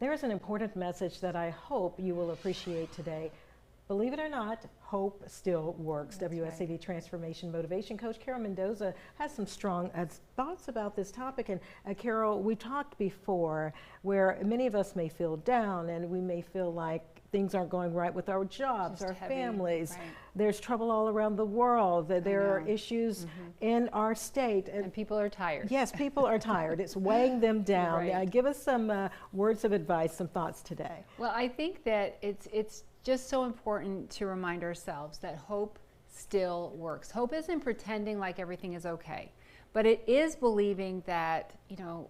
There is an important message that I hope you will appreciate today. Believe it or not, hope still works. That's WSCV right. Transformation Motivation Coach Carol Mendoza has some strong thoughts about this topic. And Carol, we talked before where many of us may feel down and we may feel like things aren't going right with our jobs, Just our heavy, families. right. There's trouble all around the world. There are know. issues in our state. And people are tired. Yes, people are tired. It's weighing them down. Right. Give us some words of advice, some thoughts today. Well, I think that it's just so important to remind ourselves that hope still works. Hope isn't pretending like everything is okay, but it is believing that, you know,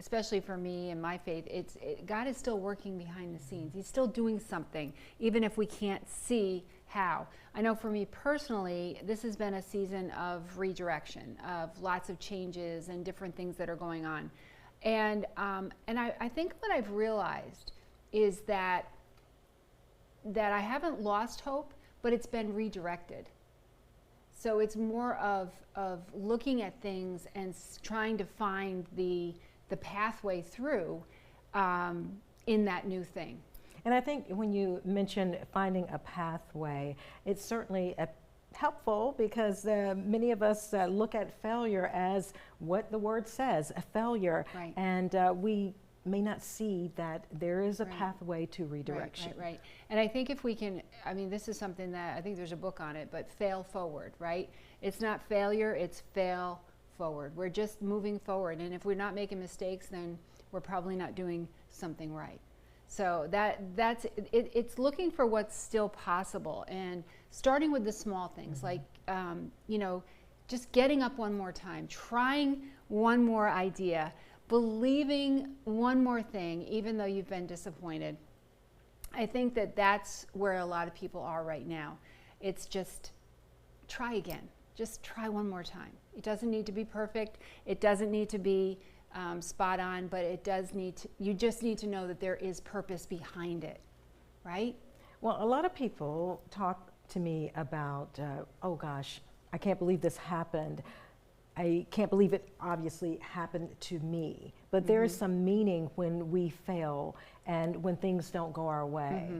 especially for me and my faith, God is still working behind the scenes. He's still doing something, even if we can't see how. I know for me personally, this has been a season of redirection, of lots of changes and different things that are going on. And I think what I've realized is that I haven't lost hope, but it's been redirected. So it's more of looking at things and trying to find the pathway through in that new thing. And I think when you mention finding a pathway, it's certainly helpful because many of us look at failure as what the word says, a failure. Right. And we may not see that there is a pathway to redirection. Right. And I think if we can, I mean, this is something that I think there's a book on it, but fail forward, right? It's not failure, it's fail forward. We're just moving forward. And if we're not making mistakes, then we're probably not doing something right. So that's it's looking for what's still possible and starting with the small things, like, you know, just getting up one more time, trying one more idea, believing one more thing, even though you've been disappointed. I think that that's where a lot of people are right now. It's just try again. Just try one more time. It doesn't need to be perfect. It doesn't need to be spot on, but it does need to, you just need to know that there is purpose behind it, right? Well, a lot of people talk to me about, oh gosh, I can't believe this happened. I can't believe it obviously happened to me. But there is some meaning when we fail and when things don't go our way,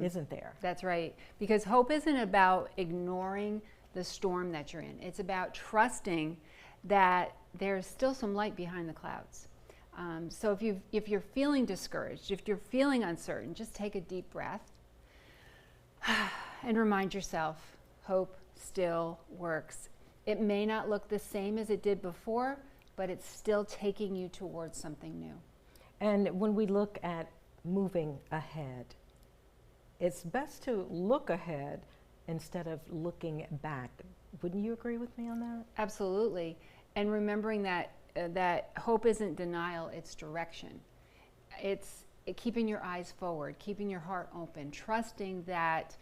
isn't there? That's right. Because hope isn't about ignoring the storm that you're in. It's about trusting that there's still some light behind the clouds. So if you're feeling discouraged, if you're feeling uncertain, just take a deep breath and remind yourself, hope still works. It may not look the same as it did before, but it's still taking you towards something new. And when we look at moving ahead, it's best to look ahead instead of looking back. Wouldn't you agree with me on that? Absolutely. And remembering that that hope isn't denial, it's direction. It's keeping your eyes forward, keeping your heart open, trusting that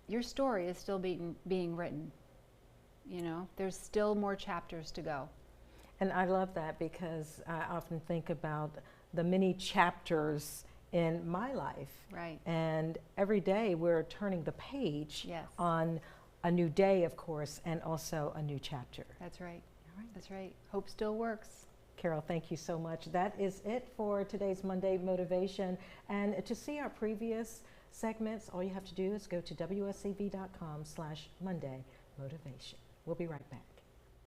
your story is still being written. You know, there's still more chapters to go. And I love that because I often think about the many chapters in my life. Right. And every day we're turning the page Yes. on a new day, of course, and also a new chapter. That's right. All right. That's right. Hope still works. Carol, thank you so much. That is it for today's Monday Motivation. And to see our previous segments, all you have to do is go to WSCV.com/Monday Motivation. We'll be right back.